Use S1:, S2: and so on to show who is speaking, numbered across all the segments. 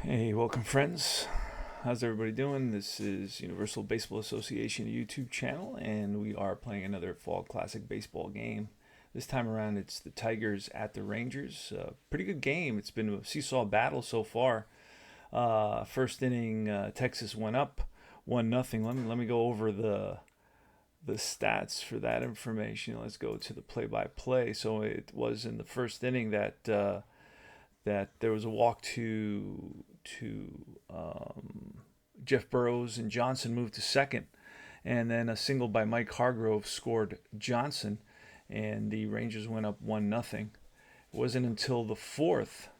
S1: Hey, welcome friends. How's everybody doing? This is Universal Baseball Association YouTube channel, and we are playing another Fall Classic baseball game. This time around, it's the Tigers at the Rangers. Pretty good game. It's been a seesaw battle so far. First inning, Texas went up 1-0. Let me go over the stats for that information. Let's go to the play-by-play. So it was in the first inning that there was a walk to Jeff Burroughs, and Johnson moved to second, and then a single by Mike Hargrove scored Johnson, and the Rangers went up 1-0. It wasn't until the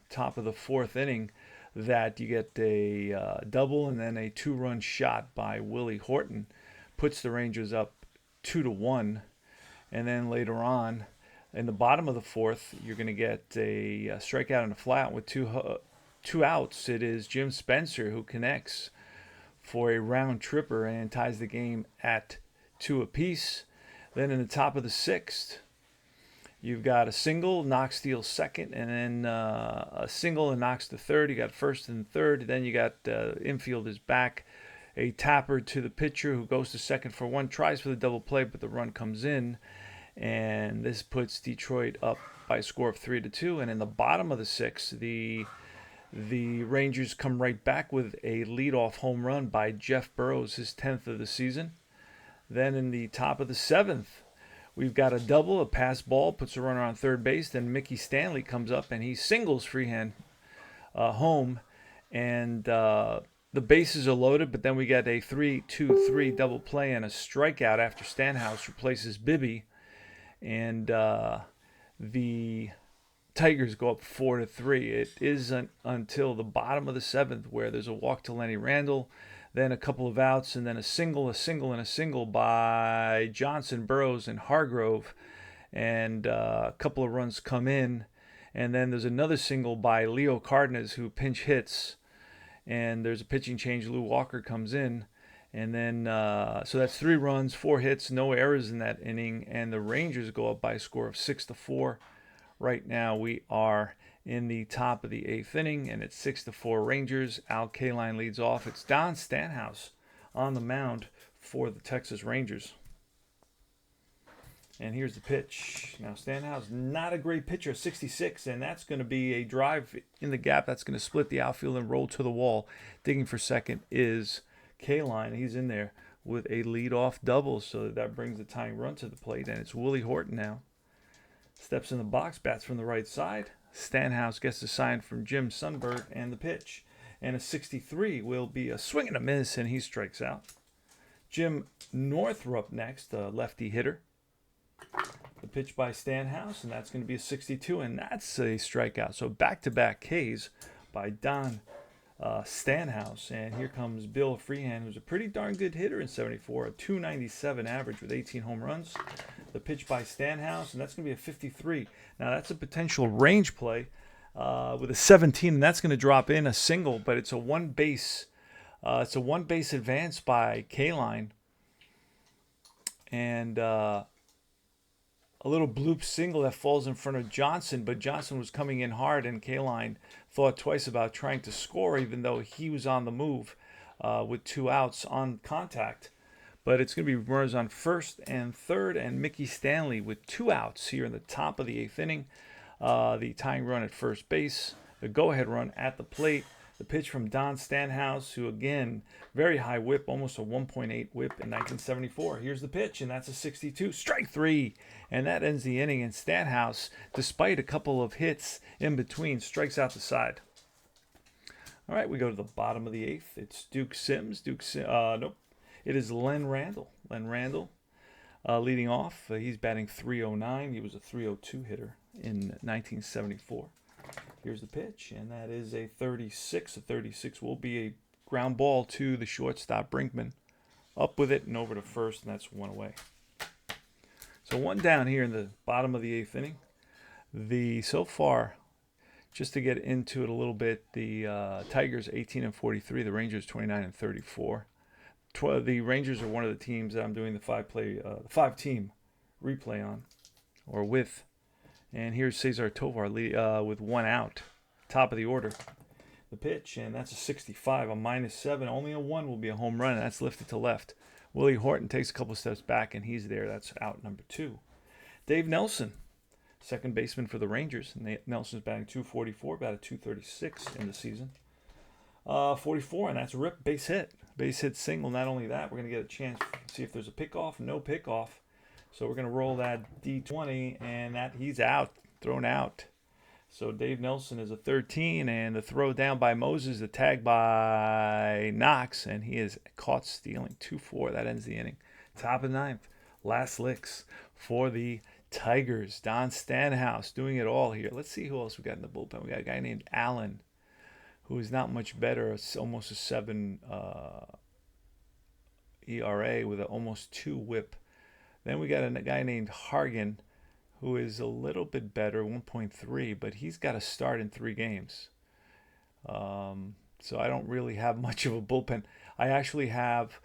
S1: top of the fourth inning, that you get a double and then a two-run shot by Willie Horton, puts the Rangers up 2-1, and then later on, in the bottom of the fourth, you're going to get a strikeout and a flat with two outs. It is Jim Spencer who connects for a round tripper and ties the game at 2 apiece. Then in the top of the sixth, you've got a single, Knox steals second, and then a single and Knox to third. You got first and third. Then you got infield is back. A tapper to the pitcher who goes to second for one, tries for the double play, but the run comes in. And this puts Detroit up by a score of 3-2. And in the bottom of the sixth, the Rangers come right back with a leadoff home run by Jeff Burroughs, his 10th of the season. Then in the top of the seventh, we've got a double, a pass ball, puts a runner on third base. Then Mickey Stanley comes up and he singles freehand home. And the bases are loaded, but then we got a 3-2-3 double play and a strikeout after Stanhouse replaces Bibby. And the Tigers go up 4-3. It isn't until the bottom of the seventh where there's a walk to Lenny Randle, then a couple of outs, and then a single, and a single by Johnson, Burroughs, and Hargrove. And a couple of runs come in. And then there's another single by Leo Cardenas who pinch hits. And there's a pitching change. Lou Walker comes in. And then, so that's 3 runs, 4 hits, no errors in that inning, and the Rangers go up by a score of 6-4. Right now, we are in the top of the 8th inning, and it's 6-4 Rangers. Al Kaline leads off. It's Don Stanhouse on the mound for the Texas Rangers. And here's the pitch. Now, Stanhouse, not a great pitcher, 66, and that's going to be a drive in the gap. That's going to split the outfield and roll to the wall. Digging for second is Kaline. He's in there with a leadoff double, so that brings the tying run to the plate, and it's Willie Horton now. Steps in the box, bats from the right side. Stanhouse gets the sign from Jim Sundberg, and the pitch. And a 63 will be a swing and a miss, and he strikes out. Jim Northrup next, a lefty hitter. The pitch by Stanhouse, and that's going to be a 62, and that's a strikeout. So back-to-back Ks by Don Stanhouse. And here comes Bill Freehan, who's a pretty darn good hitter in 74, a 297 average with 18 home runs. The pitch by Stanhouse, and that's going to be a 53. Now that's a potential range play with a 17, and that's going to drop in a single, but it's a one base advance by Kaline, and a little bloop single that falls in front of Johnson, but Johnson was coming in hard, and Kaline thought twice about trying to score, even though he was on the move with 2 outs on contact. But it's going to be runners on first and third, and Mickey Stanley with 2 outs here in the top of the 8th inning. The tying run at first base, the go-ahead run at the plate. The pitch from Don Stanhouse, who again, very high whip, almost a 1.8 whip in 1974. Here's the pitch, and that's a 62. Strike 3, and that ends the inning. And Stanhouse, despite a couple of hits in between, strikes out the side. All right, we go to the bottom of the 8th. It's Duke Sims. Nope. It is Len Randle. Leading off. He's batting .309. He was a .302 hitter in 1974. Here's the pitch, and that is a 36. A 36 will be a ground ball to the shortstop, Brinkman. Up with it and over to first, and that's 1 away. So 1 down here in the bottom of the 8th inning. So far, just to get into it a little bit, the Tigers 18-43, the Rangers 29-34. The Rangers are one of the teams that I'm doing the 5-team replay on, or with. And here's Cesar Tovar with 1 out, top of the order. The pitch, and that's a 65, a -7. Only a 1 will be a home run, and that's lifted to left. Willie Horton takes a couple steps back, and he's there. That's out number 2. Dave Nelson, second baseman for the Rangers. Nelson's batting .244, batted .236 in the season. 44, and that's rip base hit. Base hit single. Not only that, we're going to get a chance to see if there's a pickoff. No pickoff. So we're going to roll that D20, and that he's out, thrown out. So Dave Nelson is a 13, and the throw down by Moses, the tag by Knox, and he is caught stealing. 2-4. That ends the inning. Top of the 9th. Last licks for the Tigers. Don Stanhouse doing it all here. Let's see who else we got in the bullpen. We got a guy named Allen, who is not much better. It's almost a 7 ERA with an almost 2 WHIP. Then we got a guy named Hargan, who is a little bit better, 1.3, but he's got to start in 3 games. So I don't really have much of a bullpen. I actually have,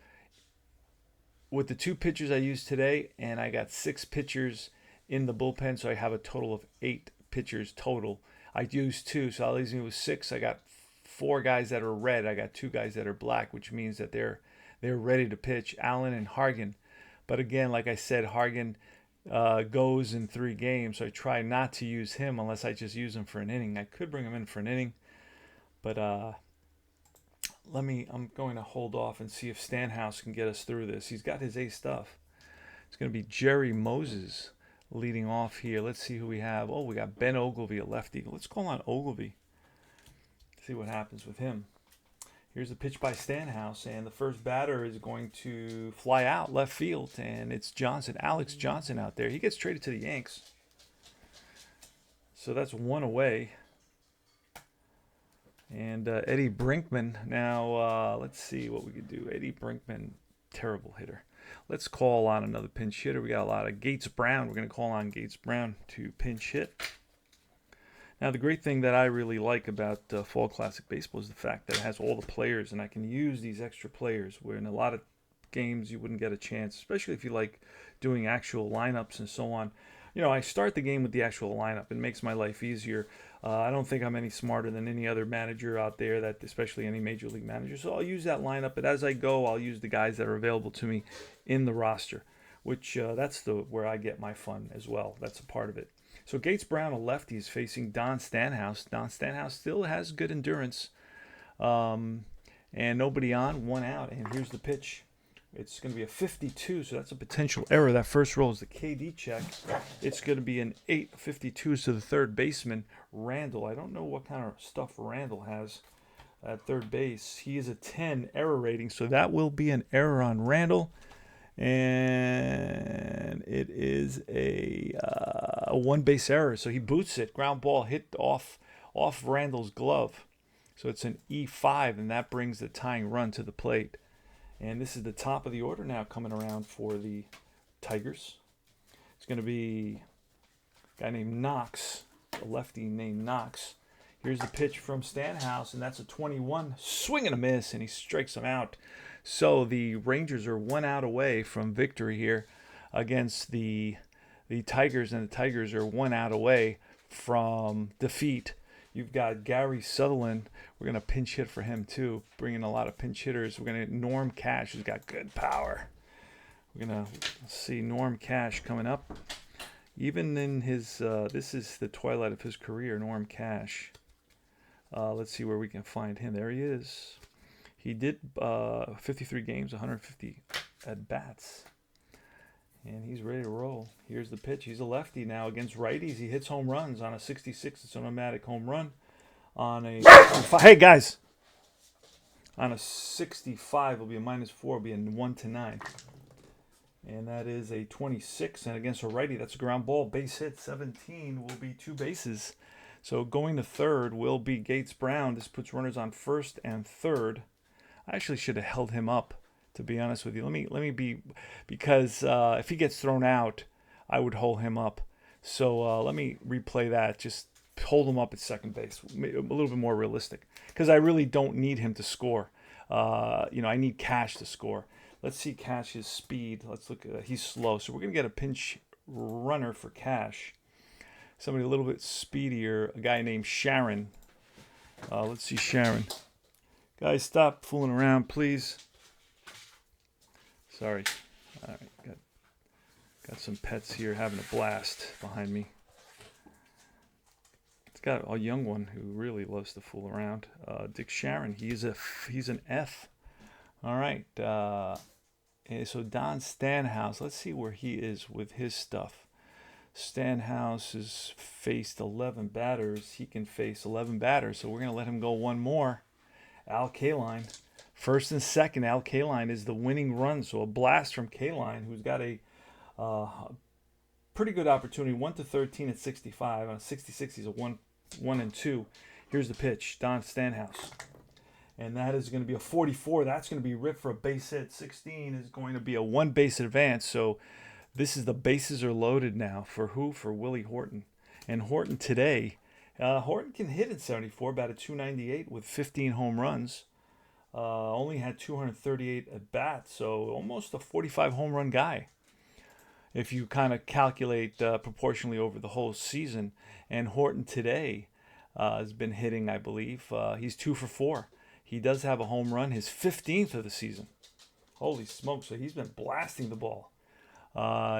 S1: with the 2 pitchers I used today, and I got 6 pitchers in the bullpen, so I have a total of 8 pitchers total. I used 2, so that leaves me with 6. I got 4 guys that are red. I got 2 guys that are black, which means that they're ready to pitch, Allen and Hargan. But again, like I said, Hargan goes in 3 games, so I try not to use him unless I just use him for an inning. I could bring him in for an inning, but I'm going to hold off and see if Stanhouse can get us through this. He's got his A stuff. It's going to be Jerry Moses leading off here. Let's see who we have. Oh, we got Ben Ogilvy, a lefty. Let's call on Ogilvy. See what happens with him. Here's a pitch by Stanhouse, and the first batter is going to fly out left field, and it's Johnson, Alex Johnson out there. He gets traded to the Yanks. So that's 1 away. And Eddie Brinkman. Now, let's see what we could do. Eddie Brinkman, terrible hitter. Let's call on another pinch hitter. We got a lot of Gates Brown. We're going to call on Gates Brown to pinch hit. Now, the great thing that I really like about Fall Classic Baseball is the fact that it has all the players, and I can use these extra players where in a lot of games you wouldn't get a chance, especially if you like doing actual lineups and so on. You know, I start the game with the actual lineup. It makes my life easier. I don't think I'm any smarter than any other manager out there, that especially any major league manager. So I'll use that lineup, but as I go, I'll use the guys that are available to me in the roster, which that's where I get my fun as well. That's a part of it. So Gates Brown, a lefty, is facing Don Stanhouse. Don Stanhouse still has good endurance. And nobody on, 1 out. And here's the pitch. It's going to be a 52, so that's a potential error. That first roll is the KD check. It's going to be an 8-52 to the third baseman, Randall. I don't know what kind of stuff Randall has at third base. He is a 10 error rating, so that will be an error on Randall. And it is a 1-base error. So he boots it. Ground ball hit off Randall's glove. So it's an E5, and that brings the tying run to the plate. And this is the top of the order now coming around for the Tigers. It's going to be a guy named Knox, a lefty named Knox. Here's the pitch from Stanhouse, and that's a 21. Swing and a miss, and he strikes him out. So the Rangers are 1 out away from victory here against the Tigers, and the Tigers are 1 out away from defeat. You've got Gary Sutherland. We're going to pinch hit for him too, bringing a lot of pinch hitters. We're going to Norm Cash, who's got good power. We're going to see Norm Cash coming up. Even in his, this is the twilight of his career, Norm Cash. Let's see where we can find him. There he is. He did 53 games, 150 at-bats. And he's ready to roll. Here's the pitch. He's a lefty now against righties. He hits home runs on a 66. It's an automatic home run. On a hey guys, on a 65 will be a -4. Will be a 1-9. And that is a 26. And against a righty, that's a ground ball. Base hit 17 will be 2 bases. So going to third will be Gates Brown. This puts runners on first and third. I actually should have held him up, to be honest with you. Let me be, because if he gets thrown out, I would hold him up. So let me replay that. Just hold him up at second base, a little bit more realistic, because I really don't need him to score. I need Cash to score. Let's see Cash's speed. Let's look at that. He's slow, so we're gonna get a pinch runner for Cash. Somebody a little bit speedier, a guy named Sharon. Let's see Sharon. Guys, stop fooling around, please. Sorry. All right, got some pets here having a blast behind me. It's got a young one who really loves to fool around. Dick Sharon, he's an F. All right. So Don Stanhouse, let's see where he is with his stuff. Stanhouse has faced 11 batters. He can face 11 batters, so we're going to let him go one more. Al Kaline. First and second, Al Kaline is the winning run. So a blast from Kaline, who's got a pretty good opportunity. 1-13 at 65. On 66, he's a 1-2. Here's the pitch, Don Stanhouse. And that is going to be a 44. That's going to be ripped for a base hit. 16 is going to be a one base advance. So this is the bases are loaded now. For who? For Willie Horton. And Horton today, Horton can hit at 74, batted .298 with 15 home runs. Only had 238 at bat, so almost a 45 home run guy. If you kind of calculate proportionally over the whole season. And Horton today has been hitting, I believe. He's 2 for 4. He does have a home run, his 15th of the season. Holy smokes, so he's been blasting the ball.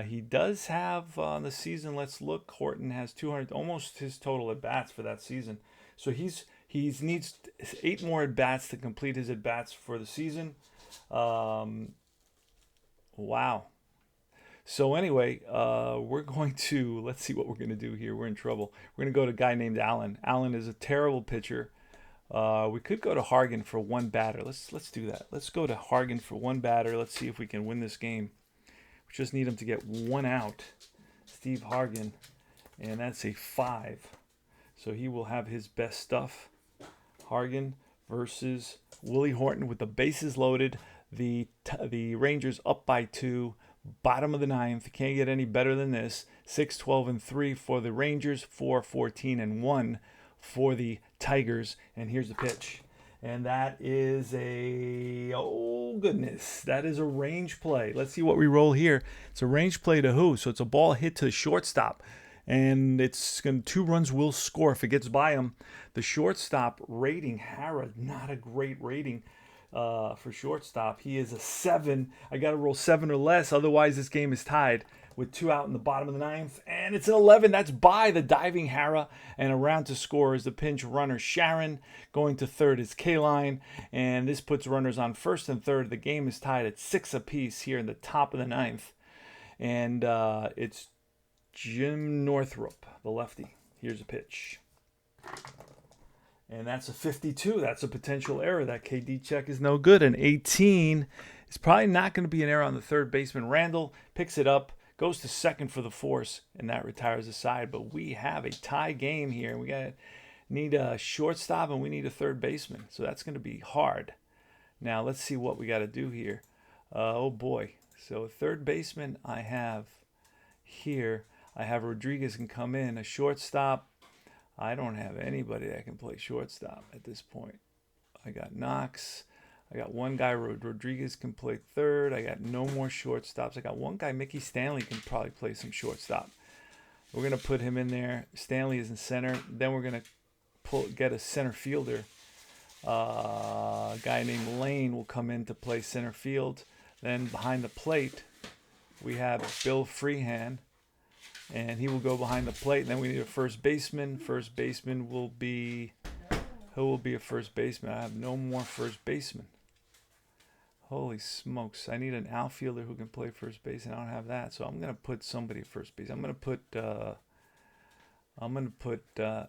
S1: He does have on the season, let's look, Horton has 200, almost his total at-bats for that season. So he needs 8 more at-bats to complete his at-bats for the season. Wow. So anyway, we're going to, let's see what we're going to do here. We're in trouble. We're going to go to a guy named Allen. Allen is a terrible pitcher. We could go to Hargan for one batter. Let's do that. Let's go to Hargan for one batter. Let's see if we can win this game. We just need him to get one out. Steve Hargan, and that's a 5. So he will have his best stuff. Hargan versus Willie Horton with the bases loaded. The Rangers up by 2. Bottom of the 9th. Can't get any better than this. 6-12-3 for the Rangers. 4-14-1 for the Tigers. And here's the pitch. And that is oh goodness, that is a range play. Let's see what we roll here. It's a range play to who? So it's a ball hit to the shortstop. And it's going 2 runs will score if it gets by him. The shortstop rating, Hara, not a great rating for shortstop. He is a 7. I got to roll 7 or less. Otherwise, this game is tied with 2 out in the bottom of the 9th. And it's an 11. That's by the diving Hara. And around to score is the pinch runner Sharon. Going to third is Kaline. And this puts runners on first and third. The game is tied at 6 apiece here in the top of the 9th. And it's Jim Northrup, the lefty. Here's a pitch. And that's a 52. That's a potential error. That KD check is no good. An 18 is probably not going to be an error on the third baseman. Randall picks it up, goes to second for the force, and that retires the side. But we have a tie game here. We need a shortstop, and we need a third baseman. So that's going to be hard. Now, let's see what we got to do here. Oh, boy. So third baseman I have here. I have Rodriguez can come in. A shortstop, I don't have anybody that can play shortstop at this point. I got Knox. I got one guy, Rodriguez can play third. I got no more shortstops. I got one guy, Mickey Stanley, can probably play some shortstop. We're going to put him in there. Stanley is in center. Then we're going to get a center fielder. A guy named Lane will come in to play center field. Then behind the plate, we have Bill Freehan. And he will go behind the plate. And then we need a first baseman. First baseman will be... Who will be a first baseman? I have no more first baseman. Holy smokes. I need an outfielder who can play first base, and I don't have that. So I'm going to put somebody at first base. I'm going to put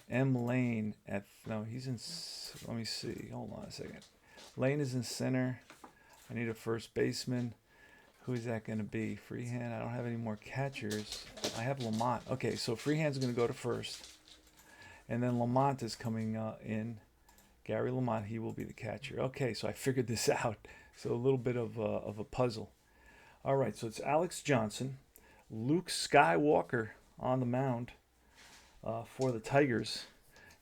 S1: M. Lane at... No, he's in... Let me see. Hold on a second. Lane is in center. I need a first baseman. Who is that going to be? Freehand. I don't have any more catchers. I have Lamont. Okay, so Freehand's going to go to first. And then Lamont is coming in. Gary Lamont, he will be the catcher. Okay, so I figured this out. So a little bit of a puzzle. All right, so it's Alex Johnson, Luke Skywalker on the mound for the Tigers.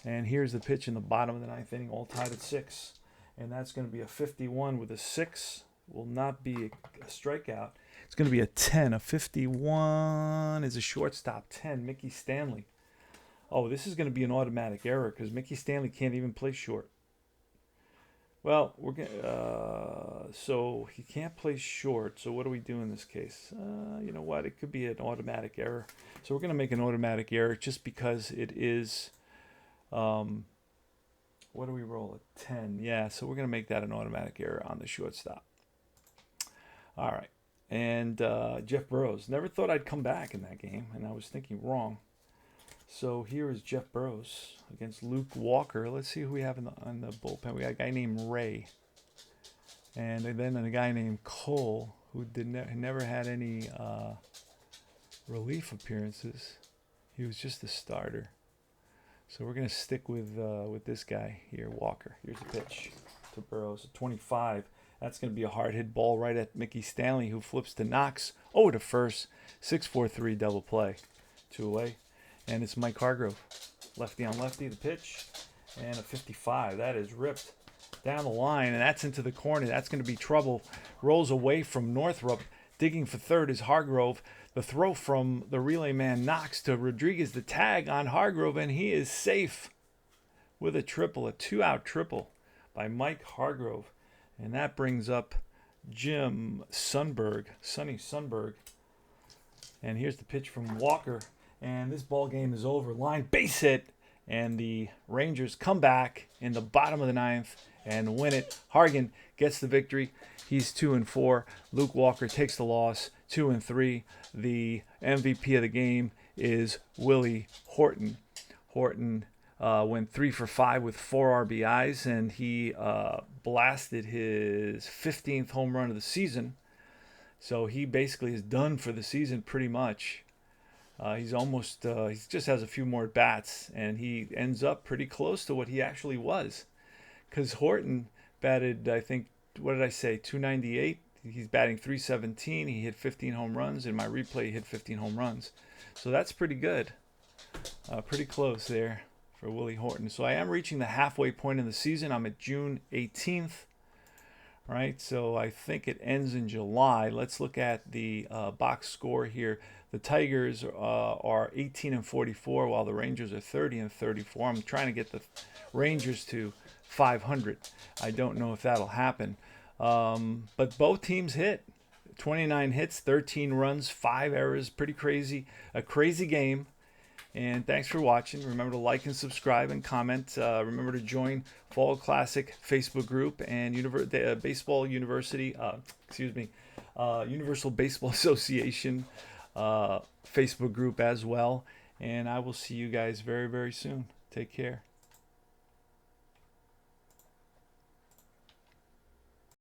S1: And here's the pitch in the bottom of the 9th inning, all tied at 6. And that's going to be a 51 with a 6. Will not be a strikeout. It's going to be a 10. A 51 is a shortstop. 10, Mickey Stanley. Oh, this is going to be an automatic error because Mickey Stanley can't even play short. Well, we're gonna. So he can't play short. So what do we do in this case? You know what? It could be an automatic error. So we're gonna make an automatic error just because it is. Um, what do we roll? A 10. Yeah. So we're gonna make that an automatic error on the shortstop. All right. And Jeff Burrows. Never thought I'd come back in that game, and I was thinking wrong. So here is Jeff Burrows against Luke Walker. Let's see who we have on the bullpen. We got a guy named Ray, and then a guy named Cole, who never had any relief appearances. He was just a starter. So we're gonna stick with this guy here, Walker. Here's the pitch to Burrows at 25. That's gonna be a hard hit ball right at Mickey Stanley, who flips to Knox. Oh, to first. 6-4-3 double play. 2 away. And it's Mike Hargrove. Lefty on lefty, the pitch. And a 55. That is ripped down the line, and that's into the corner. That's going to be trouble. Rolls away from Northrup. Digging for third is Hargrove. The throw from the relay man Knox to Rodriguez. The tag on Hargrove, and he is safe with a triple, a 2-out triple by Mike Hargrove. And that brings up Jim Sundberg, Sonny Sundberg. And here's the pitch from Walker. And this ball game is over. Line base hit, and the Rangers come back in the bottom of the ninth and win it. Hargan gets the victory. He's 2-4. Luke Walker takes the loss, 2-3. The MVP of the game is Willie Horton. Horton went 3 for 5 with 4 RBIs, and he blasted his 15th home run of the season. So he basically is done for the season pretty much. He's almost, he just has a few more bats, and he ends up pretty close to what he actually was. Because Horton batted, I think, what did I say, 298? He's batting 317. He hit 15 home runs. In my replay, he hit 15 home runs. So that's pretty good. Pretty close there for Willie Horton. So I am reaching the halfway point in the season. I'm at June 18th. Right, so I think it ends in July. Let's look at the box score here. The Tigers are 18-44, while the Rangers are 30-34. I'm trying to get the Rangers to 500. I don't know if that'll happen, but both teams hit. 29 hits, 13 runs, 5 errors. Pretty crazy. A crazy game. And thanks for watching. Remember to like and subscribe and comment. Remember to join Fall Classic Facebook group and Baseball University, Universal Baseball Association Facebook group as well. And I will see you guys very, very soon. Take care.